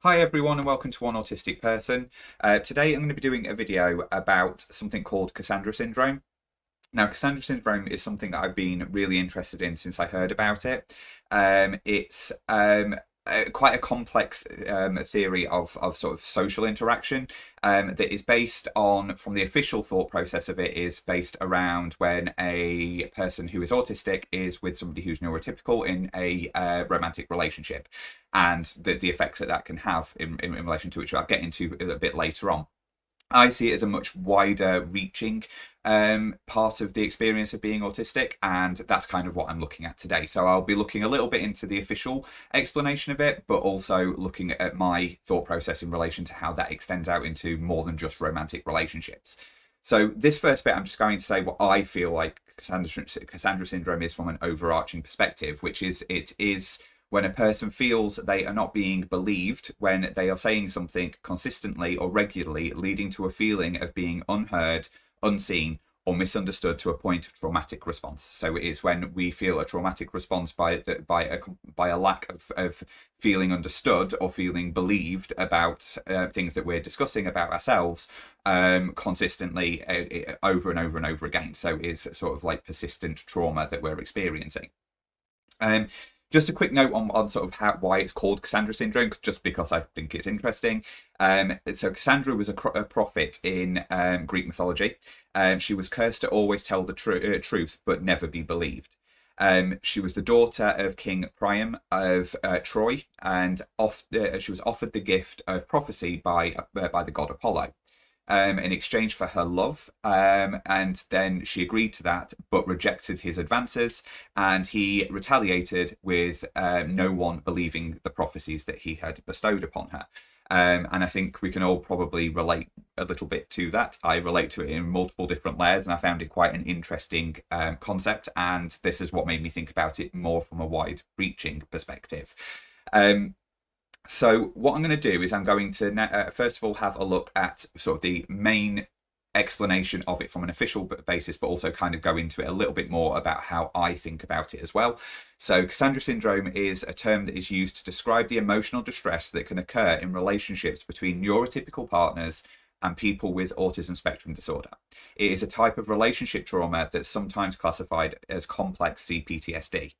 Hi everyone and welcome to One Autistic Person. Today I'm going to be doing a video about something called Cassandra Syndrome. Now, Cassandra Syndrome is something that I've been really interested in since I heard about it. It's quite a complex theory of sort of social interaction that is based on, from the official thought process of it, is based around when a person who is autistic is with somebody who's neurotypical in a romantic relationship, and the effects that can have in relation to which I'll get into a bit later on. I see it as a much wider reaching part of the experience of being autistic, and that's kind of what I'm looking at today. So I'll be looking a little bit into the official explanation of it, but also looking at my thought process in relation to how that extends out into more than just romantic relationships. So this first bit, I'm just going to say what I feel like Cassandra Syndrome is from an overarching perspective, which is it is when a person feels they are not being believed when they are saying something consistently or regularly, leading to a feeling of being unheard, unseen, or misunderstood to a point of traumatic response. So it is when we feel a traumatic response by a lack of feeling understood or feeling believed about things that we're discussing about ourselves consistently over and over and over again. So it's sort of like persistent trauma that we're experiencing. Just a quick note on sort of why it's called Cassandra Syndrome, just because I think it's interesting. So Cassandra was a prophet in Greek mythology. She was cursed to always tell the truth but never be believed. She was the daughter of King Priam of Troy, and she was offered the gift of prophecy by the god Apollo. In exchange for her love, and then she agreed to that but rejected his advances, and he retaliated with no one believing the prophecies that he had bestowed upon her. And I think we can all probably relate a little bit to that. I relate to it in multiple different layers, and I found it quite an interesting concept, and this is what made me think about it more from a wide-reaching perspective. So what I'm going to do is I'm going to first of all have a look at sort of the main explanation of it from an official basis, but also kind of go into it a little bit more about how I think about it as well. So Cassandra Syndrome is a term that is used to describe the emotional distress that can occur in relationships between neurotypical partners and people with autism spectrum disorder. It is a type of relationship trauma that's sometimes classified as complex CPTSD.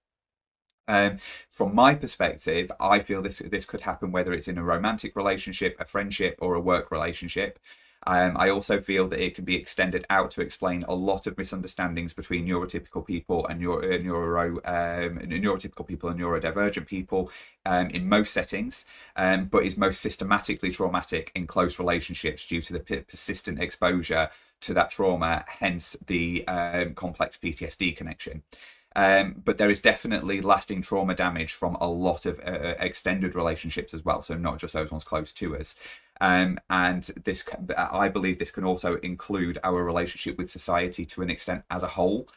From my perspective, I feel this could happen whether it's in a romantic relationship, a friendship, or a work relationship. I also feel that it can be extended out to explain a lot of misunderstandings between neurotypical people and neurotypical people and neurodivergent people in most settings, but is most systematically traumatic in close relationships due to the persistent exposure to that trauma, hence the complex PTSD connection. But there is definitely lasting trauma damage from a lot of extended relationships as well, so not just those ones close to us. And this, I believe this can also include our relationship with society to an extent as a whole.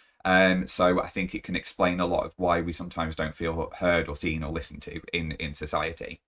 So I think it can explain a lot of why we sometimes don't feel heard or seen or listened to in society.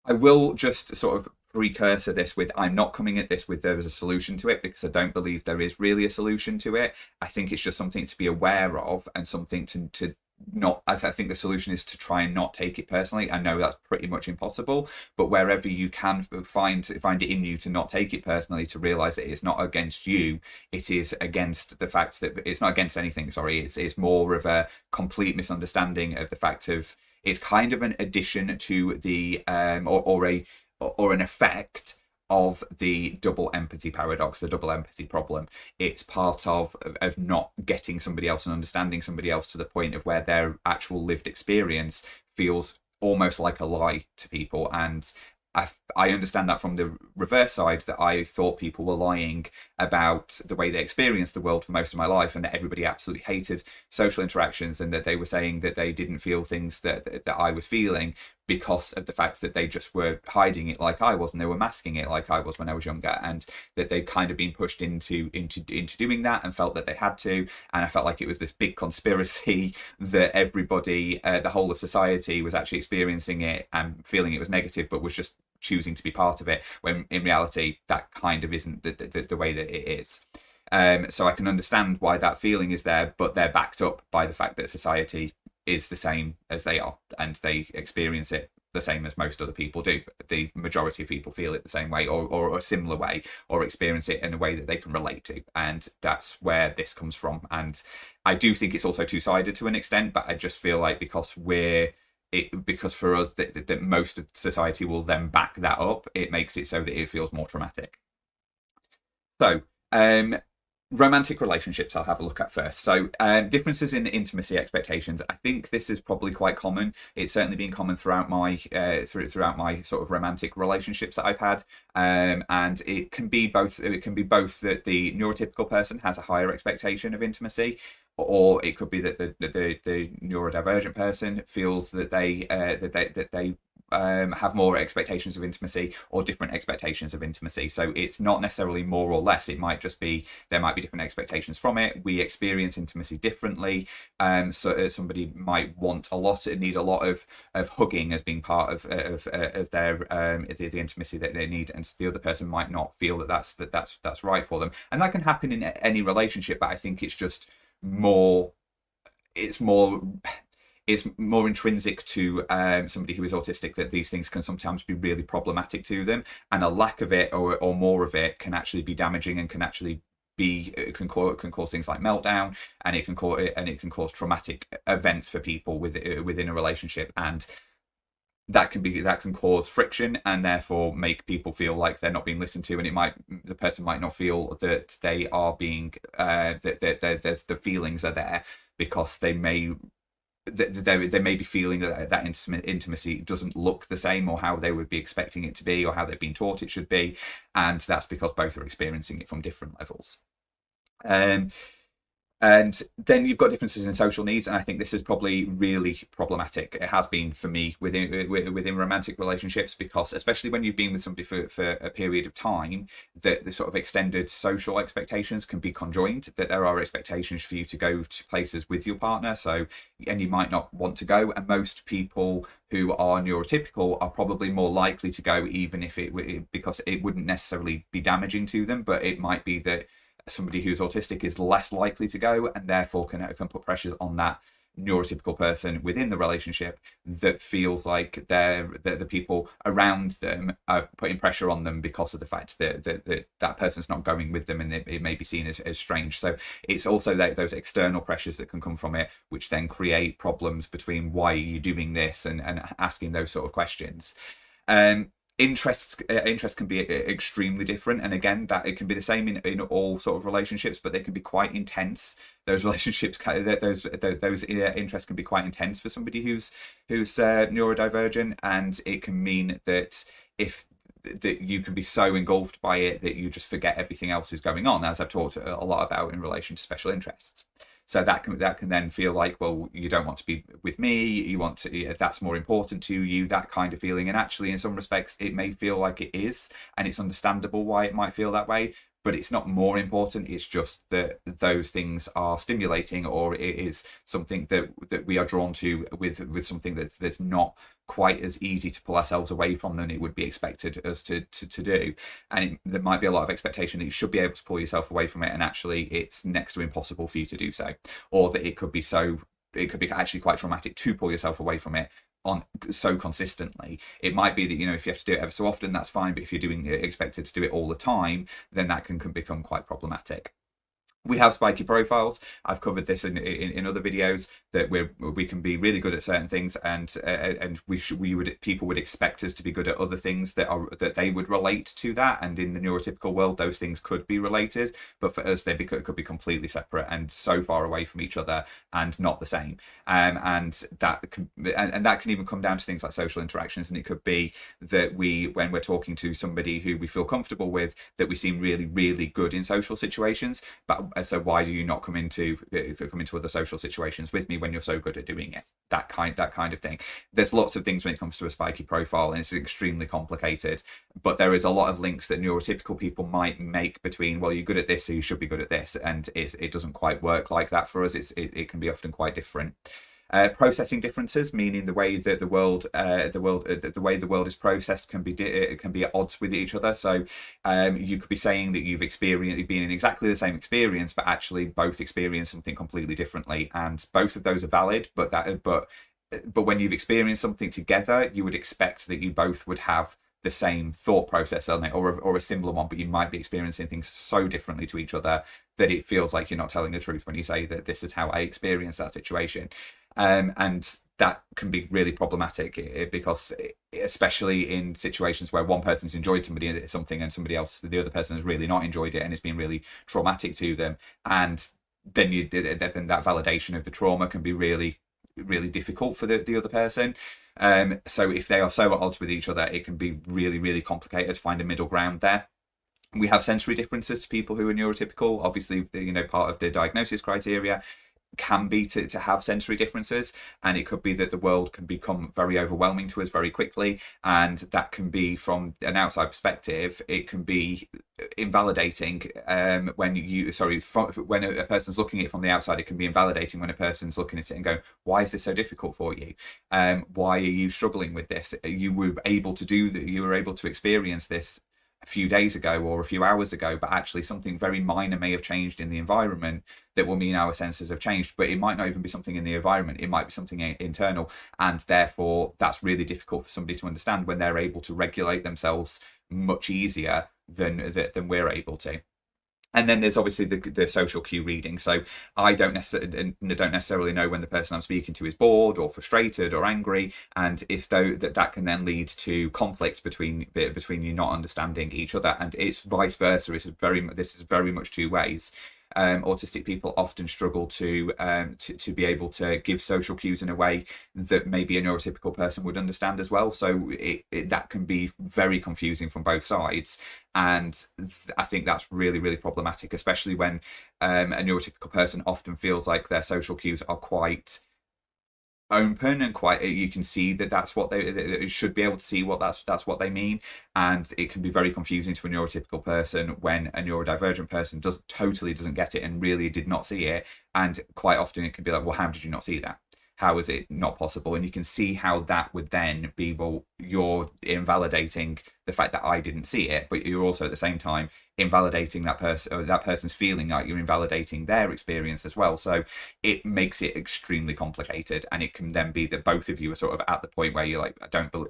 I will just sort of precursor this with, I'm not coming at this with there is a solution to it, because I don't believe there is really a solution to it. I think it's just something to be aware of and something to not, I think the solution is to try and not take it personally. I know that's pretty much impossible, but wherever you can find it in you to not take it personally, to realize that it's not against you, it is against the fact that it's not against anything, sorry, it's more of a complete misunderstanding of the fact of, it's kind of an addition to the or an effect of the double empathy paradox, the double empathy problem. It's part of not getting somebody else and understanding somebody else to the point of where their actual lived experience feels almost like a lie to people. And I understand that from the reverse side, that I thought people were lying about the way they experienced the world for most of my life, and that everybody absolutely hated social interactions, and that they were saying that they didn't feel things that I was feeling because of the fact that they just were hiding it like I was, and they were masking it like I was when I was younger, and that they'd kind of been pushed into doing that and felt that they had to. And I felt like it was this big conspiracy that everybody, the whole of society, was actually experiencing it and feeling it was negative, but was just choosing to be part of it, when in reality that kind of isn't the way that it is. So I can understand why that feeling is there, but they're backed up by the fact that society is the same as they are, and they experience it the same as most other people do. The majority of people feel it the same way, or a similar way, or experience it in a way that they can relate to, and that's where this comes from. And I do think it's also two-sided to an extent, but I just feel like because for us that most of society will then back that up, it makes it so that it feels more traumatic. So romantic relationships I'll have a look at first. So differences in intimacy expectations. I think this is probably quite common. It's certainly been common throughout my throughout my sort of romantic relationships that I've had, and it can be both. It can be both that the neurotypical person has a higher expectation of intimacy, or it could be that the neurodivergent person feels that they have more expectations of intimacy, or different expectations of intimacy. So it's not necessarily more or less. It might just be there might be different expectations from it. We experience intimacy differently. So somebody might want a lot, need a lot of hugging as being part of their the intimacy that they need, and the other person might not feel that that's right for them. And that can happen in any relationship. But I think it's just more. It's more intrinsic to somebody who is autistic, that these things can sometimes be really problematic to them, and a lack of it or more of it can actually be damaging, and can actually be can cause things like meltdown, and it can cause traumatic events for people within a relationship, and that can cause friction, and therefore make people feel like they're not being listened to, and the person might not feel that they are being that there's the feelings are there, because they may be feeling that intimacy doesn't look the same, or how they would be expecting it to be, or how they've been taught it should be, and that's because both are experiencing it from different levels. And then you've got differences in social needs, and I think this is probably really problematic. It has been for me within romantic relationships, because especially when you've been with somebody for a period of time, that the sort of extended social expectations can be conjoined, that there are expectations for you to go to places with your partner, and you might not want to go, and most people who are neurotypical are probably more likely to go, even if because it wouldn't necessarily be damaging to them, but it might be that somebody who's autistic is less likely to go, and therefore can put pressures on that neurotypical person within the relationship, that feels like the people around them are putting pressure on them because of the fact that person's not going with them, and it may be seen as strange. So it's also those external pressures that can come from it, which then create problems between why are you doing this, and asking those sort of questions. Interests can be extremely different, and again, that it can be the same in all sort of relationships, but they can be quite intense. Those relationships, those interests can be quite intense for somebody who's neurodivergent, and it can mean that that you can be so engulfed by it that you just forget everything else is going on, as I've talked a lot about in relation to special interests. So that can then feel like, well, you don't want to be with me, you want to, that's more important to you, that kind of feeling. And actually, in some respects, it may feel like it is, and it's understandable why it might feel that way, but it's not more important. It's just that those things are stimulating, or it is something that we are drawn to with something that's not quite as easy to pull ourselves away from than it would be expected us to do. And there might be a lot of expectation that you should be able to pull yourself away from it, and actually it's next to impossible for you to do so, or that it could be actually quite traumatic to pull yourself away from it on so consistently. It might be that, if you have to do it ever so often, that's fine, but if you're expected to do it all the time, then that can become quite problematic. We have spiky profiles. I've covered this in other videos, that we can be really good at certain things, and people would expect us to be good at other things that they would relate to that. And in the neurotypical world, those things could be related, but for us, could be completely separate and so far away from each other and not the same. And that can even come down to things like social interactions. And it could be that when we're talking to somebody who we feel comfortable with, that we seem really, really good in social situations, but so why do you not come into other social situations with me when you're so good at doing it? That kind of thing. There's lots of things when it comes to a spiky profile, and it's extremely complicated, but there is a lot of links that neurotypical people might make between, well, you're good at this, so you should be good at this, and it doesn't quite work like that for us. It can be often quite different. Processing differences, meaning the way that the way the world is processed can be at odds with each other. So you could be saying that you've been in exactly the same experience, but actually both experience something completely differently, and both of those are valid. But when you've experienced something together, you would expect that you both would have the same thought process on it, or a similar one, but you might be experiencing things so differently to each other that it feels like you're not telling the truth when you say that this is how I experienced that situation. And that can be really problematic, because especially in situations where one person's enjoyed something and the other person has really not enjoyed it, and it's been really traumatic to them, and then that validation of the trauma can be really, really difficult for the other person. So if they are so at odds with each other, it can be really, really complicated to find a middle ground there. We have sensory differences to people who are neurotypical. Obviously, part of the diagnosis criteria can be to have sensory differences, and it could be that the world can become very overwhelming to us very quickly, and that can be, from an outside perspective, it can be invalidating when a person's looking at it from the outside. It can be invalidating when a person's looking at it and going, why is this so difficult for you? Why are you struggling with this? You were able to experience this a few days ago or a few hours ago, but actually something very minor may have changed in the environment that will mean our senses have changed. But it might not even be something in the environment, it might be something internal, and therefore that's really difficult for somebody to understand when they're able to regulate themselves much easier than we're able to. And then there's obviously the social cue reading. So I don't necessarily know when the person I'm speaking to is bored or frustrated or angry, and that can then lead to conflicts between you not understanding each other, and it's vice versa. This is very much two ways. Autistic people often struggle to be able to give social cues in a way that maybe a neurotypical person would understand as well. So that can be very confusing from both sides, and I think that's really, really problematic, especially when a neurotypical person often feels like their social cues are quite open and quite, you can see that that's what they should be able to see that's what they mean, and it can be very confusing to a neurotypical person when a neurodivergent person totally doesn't get it and really did not see it. And quite often it can be like, well, how did you not see that? How is it not possible? And you can see how that would then be, well, you're invalidating the fact that I didn't see it, but you're also at the same time invalidating that person's feeling, like you're invalidating their experience as well. So it makes it extremely complicated, and it can then be that both of you are sort of at the point where you're like,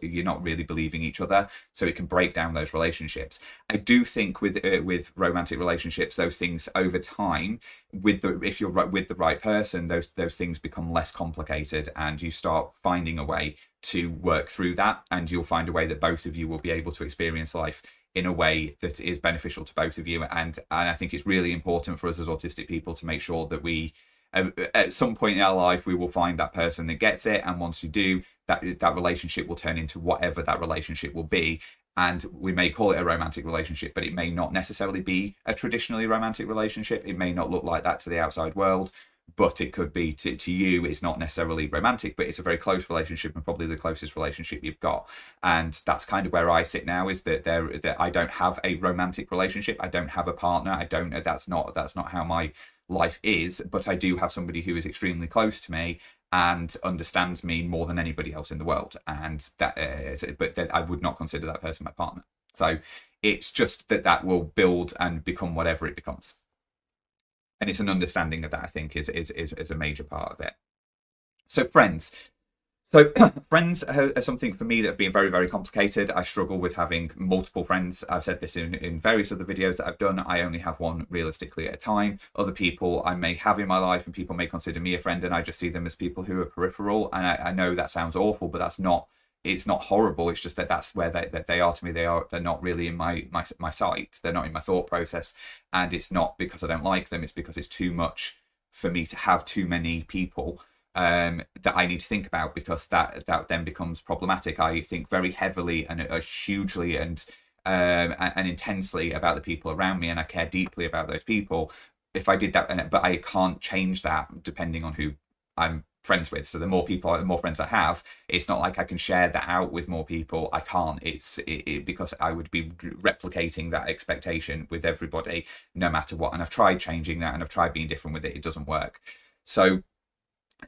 you're not really believing each other, so it can break down those relationships. I do think with romantic relationships, those things over time, if you're with the right person, those things become less complicated, and you start finding a way to work through that, and you'll find a way that both of you will be able to experience life in a way that is beneficial to both of you. And I think it's really important for us as autistic people to make sure that we, at some point in our life, we will find that person that gets it, and once you do, that relationship will turn into whatever that relationship will be. And we may call it a romantic relationship, but it may not necessarily be a traditionally romantic relationship. It may not look like that to the outside world, but it could be to you. It's not necessarily romantic, but it's a very close relationship, and probably the closest relationship you've got. And that's kind of where I sit now, is that I don't have a romantic relationship. I don't have a partner. That's not how my life is, but I do have somebody who is extremely close to me and understands me more than anybody else in the world. And but I would not consider that person my partner. So it's just that will build and become whatever it becomes. And it's an understanding of that, I think, is a major part of it. So friends. So friends are something for me that have been very, very complicated. I struggle with having multiple friends. I've said this in various other videos that I've done. I only have one realistically at a time. Other people I may have in my life, and people may consider me a friend, and I just see them as people who are peripheral. And I know that sounds awful, but it's not horrible. It's just that's where they are to me. They're not really in my sight. They're not in my thought process, and it's not because I don't like them. It's because it's too much for me to have too many people that I need to think about, because that then becomes problematic. I think very heavily and hugely and intensely about the people around me, and I care deeply about those people. If I did that, but I can't change that depending on who I'm friends with. So the more friends I have, it's not like I can share that out with more people. I can't. Because I would be replicating that expectation with everybody no matter what. And I've tried changing that, and I've tried being different with it. It doesn't work. So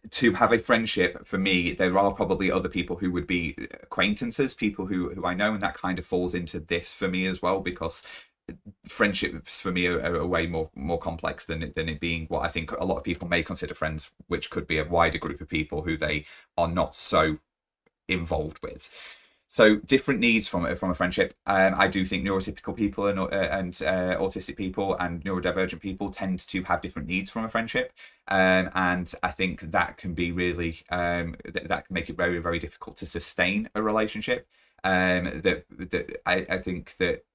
to have a friendship, for me, there are probably other people who would be acquaintances, people who I know, and that kind of falls into this for me as well, because friendships for me are way more complex than it being what I think a lot of people may consider friends, which could be a wider group of people who they are not so involved with. So different needs from a friendship. I do think neurotypical people and autistic people and neurodivergent people tend to have different needs from a friendship, and I think that can be really that can make it very, very difficult to sustain a relationship. I think that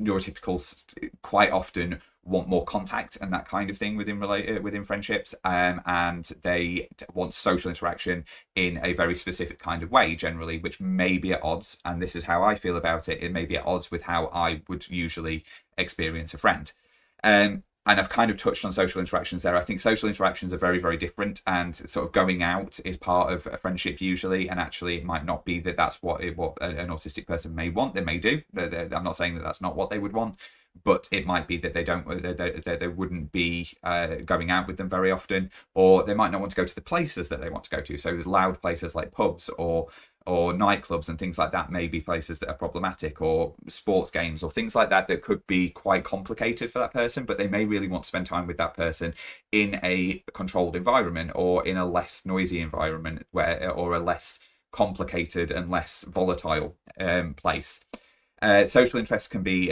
neurotypicals quite often want more contact and that kind of thing within friendships, and they want social interaction in a very specific kind of way generally, which may be at odds, and this is how I feel about it, it may be at odds with how I would usually experience a friend. And I've kind of touched on social interactions there. I think social interactions are very, very different, and sort of going out is part of a friendship usually, and actually it might not be that that's what an autistic person may want. They may do. I'm not saying that that's not what they would want, but it might be that they wouldn't be going out with them very often, or they might not want to go to the places that they want to go to. So loud places like pubs or nightclubs and things like that may be places that are problematic, or sports games or things like that could be quite complicated for that person, but they may really want to spend time with that person in a controlled environment, or in a less noisy environment, or a less complicated and less volatile place. Social interests can be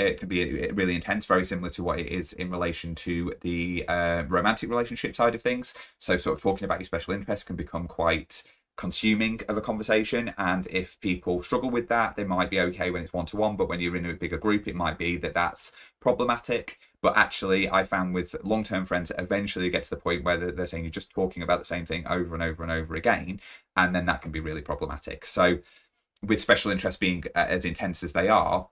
really intense, very similar to what it is in relation to the romantic relationship side of things. So sort of talking about your special interests can become quite consuming of a conversation, and if people struggle with that, they might be okay when it's one-to-one, but when you're in a bigger group, it might be that that's problematic. But actually, I found with long-term friends that eventually get to the point where they're saying you're just talking about the same thing over and over and over again, and then that can be really problematic. So with special interests being as intense as they are,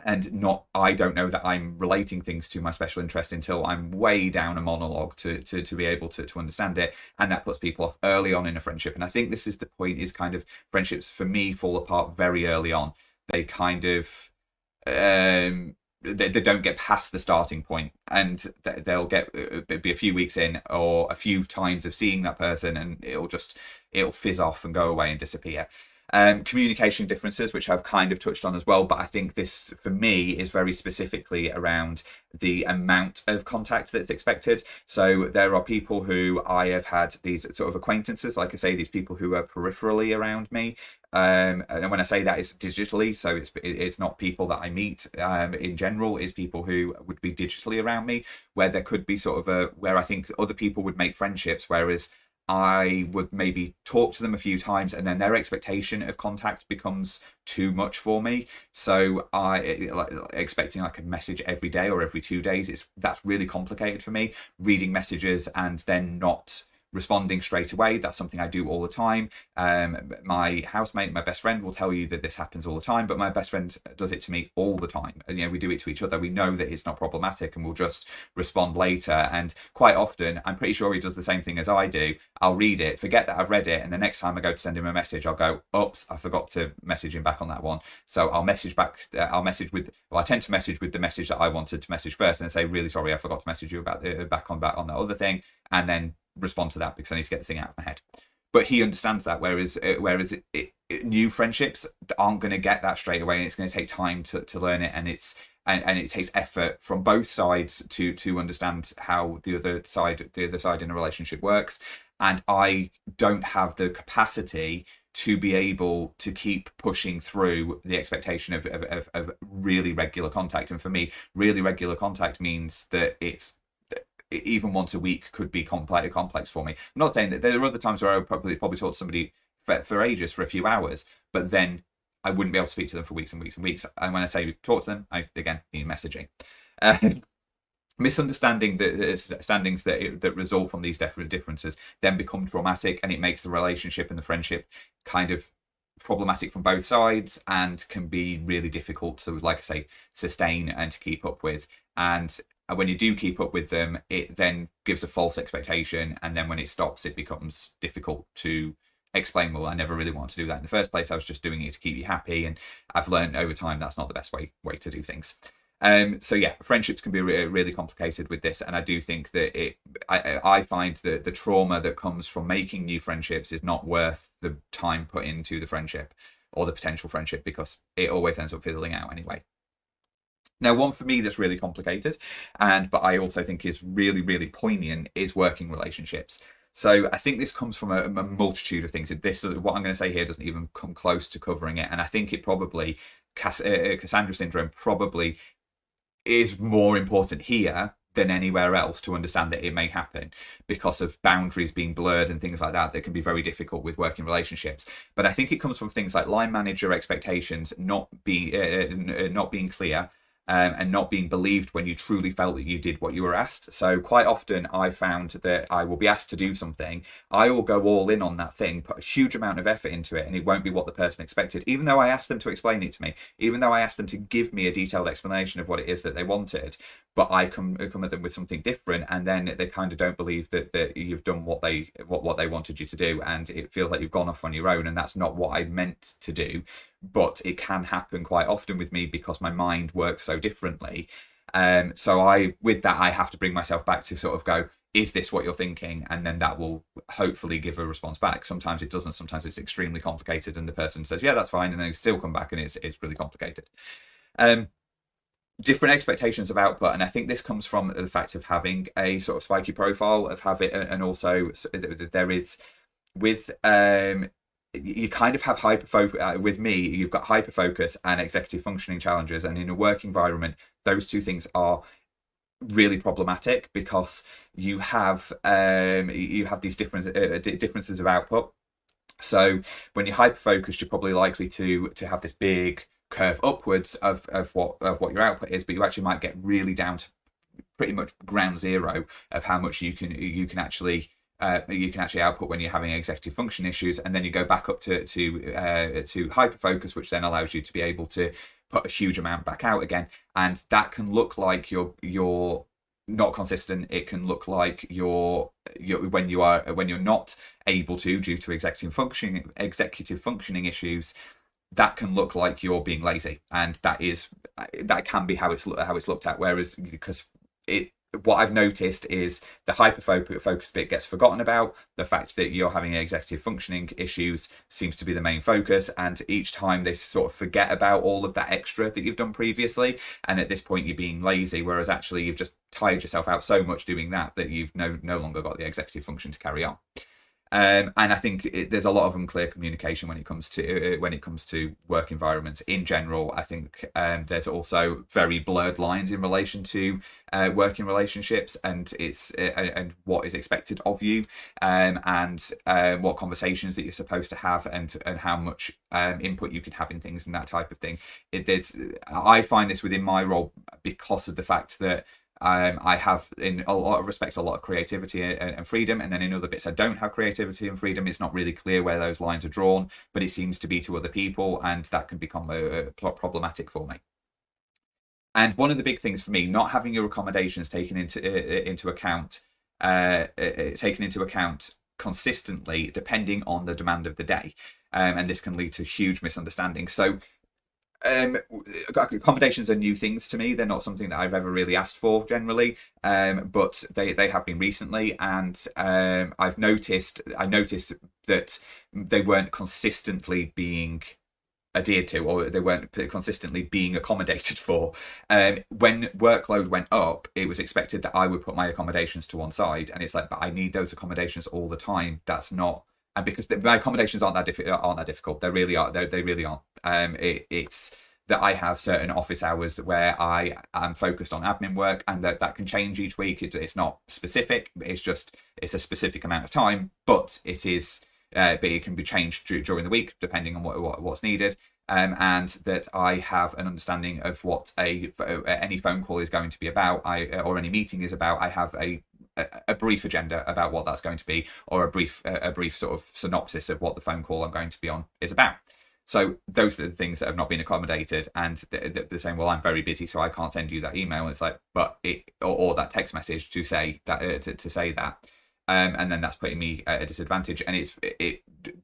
and I don't know that I'm relating things to my special interest until I'm way down a monologue to be able to understand it, and that puts people off early on in a friendship. And I think this is the point, is kind of friendships for me fall apart very early on. They kind of they don't get past the starting point, and they'll be a few weeks in or a few times of seeing that person, and it'll fizz off and go away and disappear. Communication differences, which I've kind of touched on as well, but I think this for me is very specifically around the amount of contact that's expected. So there are people who I have had these sort of acquaintances, like I say, these people who are peripherally around me, and when I say that, it's digitally, so it's not people that I meet in general, is people who would be digitally around me, where there could be sort of where I think other people would make friendships, whereas I would maybe talk to them a few times, and then their expectation of contact becomes too much for me. So expecting like a message every day or every 2 days, that's really complicated for me. Reading messages and then not responding straight away, that's something I do all the time. My housemate, my best friend, will tell you that this happens all the time, but my best friend does it to me all the time. And we do it to each other. We know that it's not problematic, and we'll just respond later. And quite often, I'm pretty sure he does the same thing as I do. I'll read it, forget that I've read it, and the next time I go to send him a message, I'll go, oops, I forgot to message him back on that one. So I'll message back. I tend to message with the message that I wanted to message first, and say, really sorry, I forgot to message you about back on that other thing, and then respond to that because I need to get the thing out of my head. But he understands that, whereas new friendships aren't going to get that straight away, and it's going to take time to learn it, and it takes effort from both sides to understand how the other side in a relationship works. And I don't have the capacity to be able to keep pushing through the expectation of really regular contact. And for me, really regular contact means that it's even once a week could be complex for me. I'm not saying that there are other times where I would probably talk to somebody for ages, for a few hours, but then I wouldn't be able to speak to them for weeks and weeks and weeks. And when I say talk to them, I again mean messaging. Misunderstanding the standings that result from these differences then become traumatic, and it makes the relationship and the friendship kind of problematic from both sides, and can be really difficult to, like I say, sustain and to keep up with. And when you do keep up with them, it then gives a false expectation, and then when it stops, it becomes difficult to explain, well, I never really wanted to do that in the first place, I was just doing it to keep you happy. And I've learned over time that's not the best way to do things. So yeah, friendships can be really complicated with this, and I do think that I find that the trauma that comes from making new friendships is not worth the time put into the friendship or the potential friendship, because it always ends up fizzling out anyway. Now, one for me that's really complicated, but I also think is really, really poignant, is working relationships. So I think this comes from a multitude of things. This, what I'm going to say here, doesn't even come close to covering it, and I think it probably Cassandra syndrome probably is more important here than anywhere else to understand that it may happen, because of boundaries being blurred and things like that can be very difficult with working relationships. But I think it comes from things like line manager expectations not being clear, and not being believed when you truly felt that you did what you were asked. So quite often I found that I will be asked to do something, I will go all in on that thing, put a huge amount of effort into it, and it won't be what the person expected, even though I asked them to explain it to me, even though I asked them to give me a detailed explanation of what it is that they wanted. But I come at them with something different, and then they kind of don't believe that you've done what they wanted you to do, and it feels like you've gone off on your own, and that's not what I meant to do. But it can happen quite often with me because my mind works so differently. So with that, I have to bring myself back to sort of go, is this what you're thinking? And then that will hopefully give a response back. Sometimes it doesn't. Sometimes it's extremely complicated, and the person says, yeah, that's fine, and then they still come back and it's really complicated. Different expectations of output, and I think this comes from the fact of having a sort of spiky profile of habit, and also there is with you kind of have hyperfocus. With me, you've got hyperfocus and executive functioning challenges, and in a work environment, those two things are really problematic, because you have these differences of output. So when you're hyperfocused, you're probably likely to have this big curve upwards of what your output is, but you actually might get really down to pretty much ground zero of how much you can actually output when you're having executive function issues, and then you go back up to hyper focus, which then allows you to be able to put a huge amount back out again. And that can look like you're not consistent. It can look like you're when you're not able to, due to executive functioning issues, that can look like you're being lazy, and that can be how it's looked at. Whereas, because what I've noticed is the hyper-focus bit gets forgotten about. The fact that you're having executive functioning issues seems to be the main focus, and each time they sort of forget about all of that extra that you've done previously, and at this point you're being lazy, whereas actually you've just tired yourself out so much doing that you've no longer got the executive function to carry on. And I think there's a lot of unclear communication when it comes to work environments in general. I think there's also very blurred lines in relation to working relationships, and and what is expected of you, and what conversations that you're supposed to have, and how much input you can have in things, and that type of thing. I find this within my role because of the fact that I have, in a lot of respects, a lot of creativity and freedom, and then in other bits I don't have creativity and freedom. It's not really clear where those lines are drawn, but it seems to be to other people, and that can become problematic for me. And one of the big things for me, not having your accommodations taken into account consistently, depending on the demand of the day, and this can lead to huge misunderstandings. So accommodations are new things to me. They're not something that I've ever really asked for generally, but they have been recently, and I noticed that they weren't consistently being adhered to, or they weren't consistently being accommodated for. When workload went up, it was expected that I would put my accommodations to one side, and it's like, but I need those accommodations all the time. That's not. And because my accommodations aren't that difficult, they really are. They really aren't. It's that I have certain office hours where I am focused on admin work, and that can change each week. It's not specific. It's a specific amount of time, but it is. But it can be changed during the week depending on what's needed. And that I have an understanding of what any phone call is going to be about, or any meeting is about. I have a brief agenda about what that's going to be, or a brief sort of synopsis of what the phone call I'm going to be on is about. So those are the things that have not been accommodated, and they're saying, well, I'm very busy, so I can't send you that email. And it's like, but or that text message to say that to say that. And then that's putting me at a disadvantage, and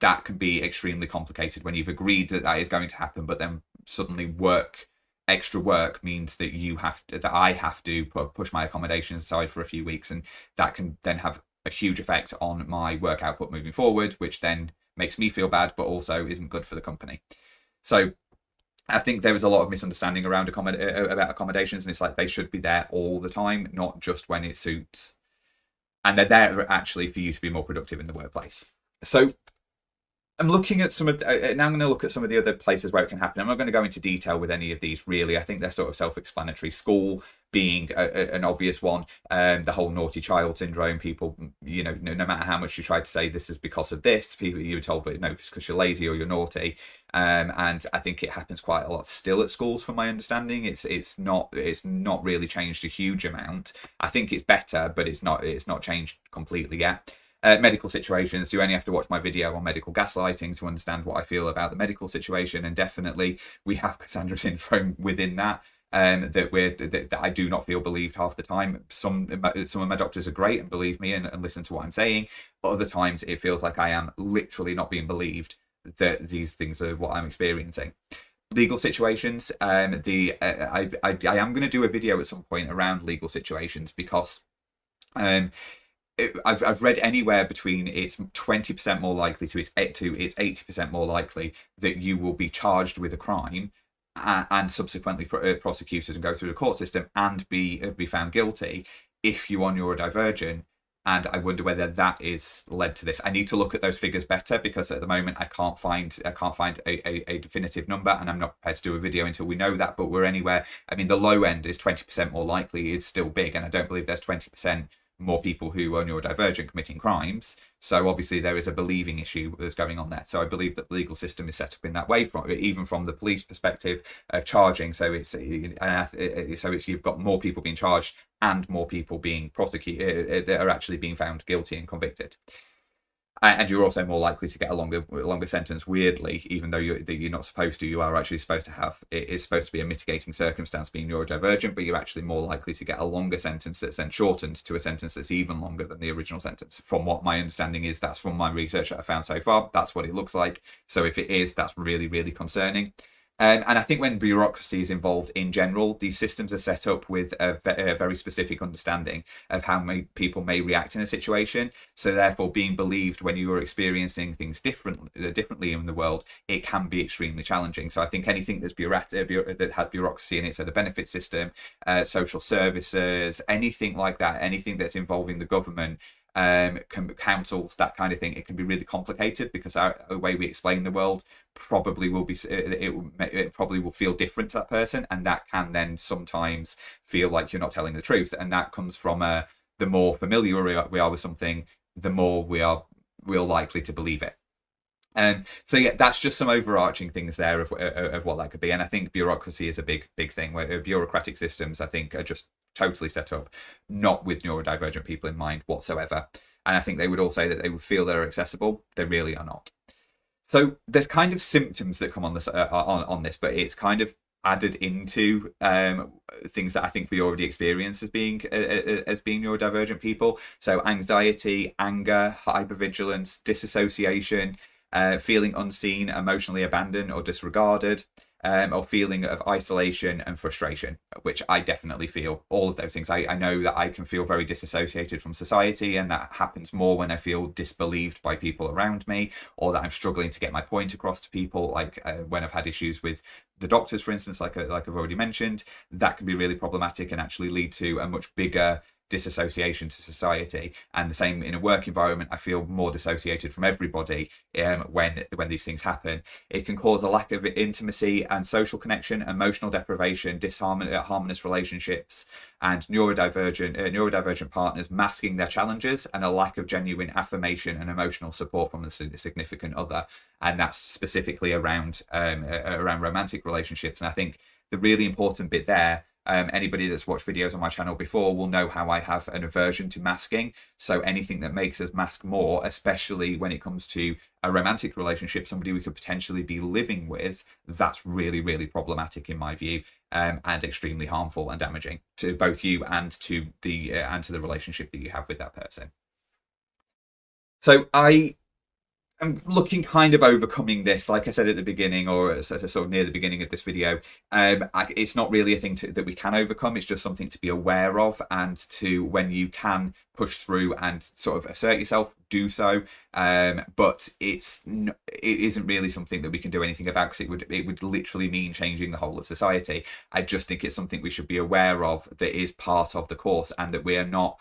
that can be extremely complicated when you've agreed that is going to happen, but then suddenly work extra work means that I have to push my accommodations aside for a few weeks, and that can then have a huge effect on my work output moving forward, which then makes me feel bad, but also isn't good for the company. So I think there is a lot of misunderstanding around about accommodations, and it's like they should be there all the time, not just when it suits. And they're there actually for you to be more productive in the workplace. So I'm looking at some of now I'm going to look at some of the other places where it can happen. I'm not going to go into detail with any of these really. I think they're sort of self-explanatory. School being an obvious one. The whole naughty child syndrome. People, you know, no matter how much you try to say this is because of this, people you're told, but no, it's because you're lazy or you're naughty. And I think it happens quite a lot still at schools, from my understanding. It's not really changed a huge amount. I think it's better, but it's not changed completely yet. Medical situations, you only have to watch my video on medical gaslighting to understand what I feel about the medical situation, and definitely we have Cassandra syndrome within that. That I do not feel believed half the time. Some of my doctors are great and believe me and listen to what I'm saying, but other times it feels like I am literally not being believed that these things are what I'm experiencing. Legal situations, I am going to do a video at some point around legal situations, because I've read anywhere between it's 20% more likely to it's 80% more likely that you will be charged with a crime and subsequently prosecuted and go through the court system and be found guilty if you are neurodivergent. And I wonder whether that is led to this. I need to look at those figures better, because at the moment I can't find a definitive number, and I'm not prepared to do a video until we know that. But we're anywhere. I mean, the low end is 20% more likely is still big, and I don't believe there's 20% more people who are neurodivergent committing crimes. So obviously there is a believing issue that's going on there. So I believe that the legal system is set up in that way, even from the police perspective of charging. So it's you've got more people being charged and more people being prosecuted that are actually being found guilty and convicted. And you're also more likely to get a longer sentence. Weirdly, even though you're not supposed to, you are actually supposed to have. It is supposed to be a mitigating circumstance being neurodivergent, but you're actually more likely to get a longer sentence that's then shortened to a sentence that's even longer than the original sentence. From what my understanding is, that's from my research that I found so far. That's what it looks like. So if it is, that's really, really concerning. And I think when bureaucracy is involved in general, these systems are set up with a very specific understanding of how people may react in a situation. So therefore, being believed when you are experiencing things differently in the world, it can be extremely challenging. So I think anything that's that has bureaucracy in it, so the benefit system, social services, anything like that, anything that's involving the government, councils, that kind of thing, it can be really complicated, because the way we explain the world probably will be it probably will feel different to that person, and that can then sometimes feel like you're not telling the truth. And that comes from the more familiar we are with something, the more we're likely to believe it. So yeah, that's just some overarching things there of what that could be. And I think bureaucracy is a big thing, where bureaucratic systems, I think, are just totally set up not with neurodivergent people in mind whatsoever. And I think they would all say that they would feel they're accessible. They really are not. So there's kind of symptoms that come on this, but it's kind of added into things that I think we already experience as being neurodivergent people. So anxiety, anger, hypervigilance, disassociation, feeling unseen, emotionally abandoned or disregarded, or feeling of isolation and frustration, which I definitely feel. All of those things. I know that I can feel very disassociated from society, and that happens more when I feel disbelieved by people around me, or that I'm struggling to get my point across to people, like when I've had issues with the doctors, for instance, like I've already mentioned. That can be really problematic and actually lead to a much bigger disassociation to society. And the same in a work environment, I feel more dissociated from everybody when these things happen. It can cause a lack of intimacy and social connection, emotional deprivation, harmonious relationships, and neurodivergent partners masking their challenges, and a lack of genuine affirmation and emotional support from the significant other. And that's specifically around romantic relationships. And I think the really important bit there, anybody that's watched videos on my channel before will know how I have an aversion to masking. So anything that makes us mask more, especially when it comes to a romantic relationship, somebody we could potentially be living with, that's really, really problematic in my view, and extremely harmful and damaging to both you and to the relationship that you have with that person. So I'm looking kind of overcoming this, like I said at the beginning, or sort of near the beginning of this video. It's not really a thing that we can overcome. It's just something to be aware of, and to, when you can push through and sort of assert yourself, do so. But it isn't really something that we can do anything about, because it would literally mean changing the whole of society. I just think it's something we should be aware of, that is part of the course, and that we are not.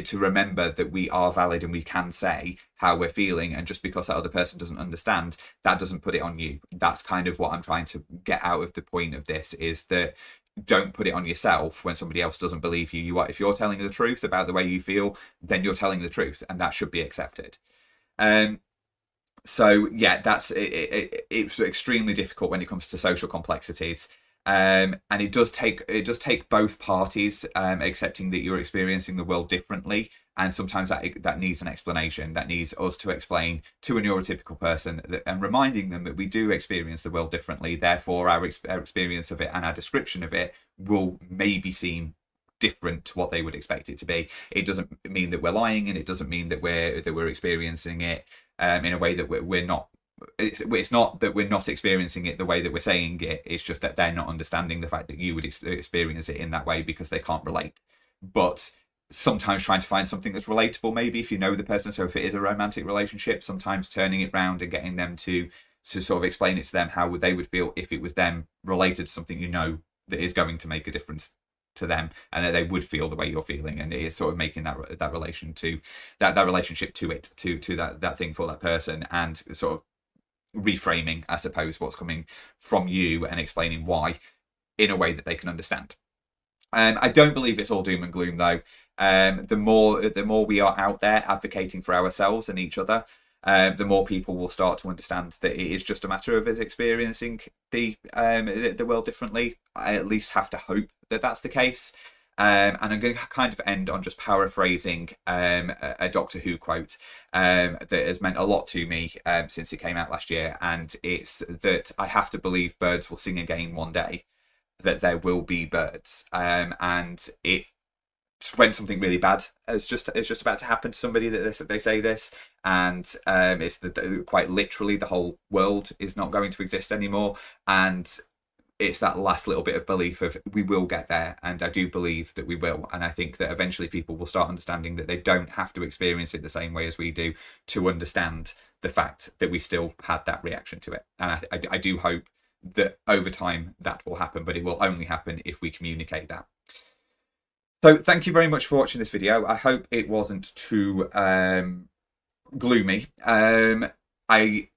To remember that we are valid and we can say how we're feeling, and just because that other person doesn't understand, that doesn't put it on you. That's kind of what I'm trying to get out of the point of this, is that don't put it on yourself when somebody else doesn't believe you. If you're telling the truth about the way you feel, then you're telling the truth, and that should be accepted. So yeah, it's extremely difficult when it comes to social complexities. And it does take both parties accepting that you're experiencing the world differently, and sometimes that needs an explanation. That needs us to explain to a neurotypical person and reminding them that we do experience the world differently. Therefore, our experience of it and our description of it will maybe seem different to what they would expect it to be. It doesn't mean that we're lying, and it doesn't mean that we're experiencing it in a way that we're not. It's not that we're not experiencing it the way that we're saying it. It's just that they're not understanding the fact that you would experience it in that way, because they can't relate. But sometimes trying to find something that's relatable, maybe if you know the person. So if it is a romantic relationship, sometimes turning it round and getting them to sort of explain it to them how they would feel if it was them related to something that is going to make a difference to them, and that they would feel the way you're feeling, and it is sort of making that relation to that relationship to that thing for that person, and sort of reframing, I suppose, what's coming from you and explaining why in a way that they can understand. I don't believe it's all doom and gloom, though. The more we are out there advocating for ourselves and each other, the more people will start to understand that it is just a matter of us experiencing the world differently. I at least have to hope that that's the case. And I'm going to kind of end on just paraphrasing a Doctor Who quote that has meant a lot to me since it came out last year. And it's that I have to believe birds will sing again one day, that there will be birds. And when something really bad is just about to happen to somebody, that they say this, and it's quite literally the whole world is not going to exist anymore. And it's that last little bit of belief of we will get there, and I do believe that we will. And I think that eventually people will start understanding that they don't have to experience it the same way as we do to understand the fact that we still had that reaction to it. And I do hope that over time that will happen, but it will only happen if we communicate that. So thank you very much for watching this video. I hope it wasn't too gloomy. I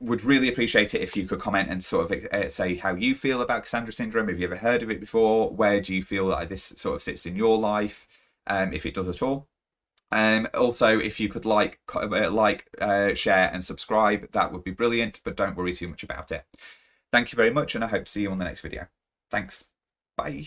would really appreciate it if you could comment and sort of say how you feel about Cassandra syndrome. Have you ever heard of it before? Where do you feel like this sort of sits in your life, if it does at all? Also, if you could like, share and subscribe, that would be brilliant, but don't worry too much about it. Thank you very much, and I hope to see you on the next video. Thanks. Bye.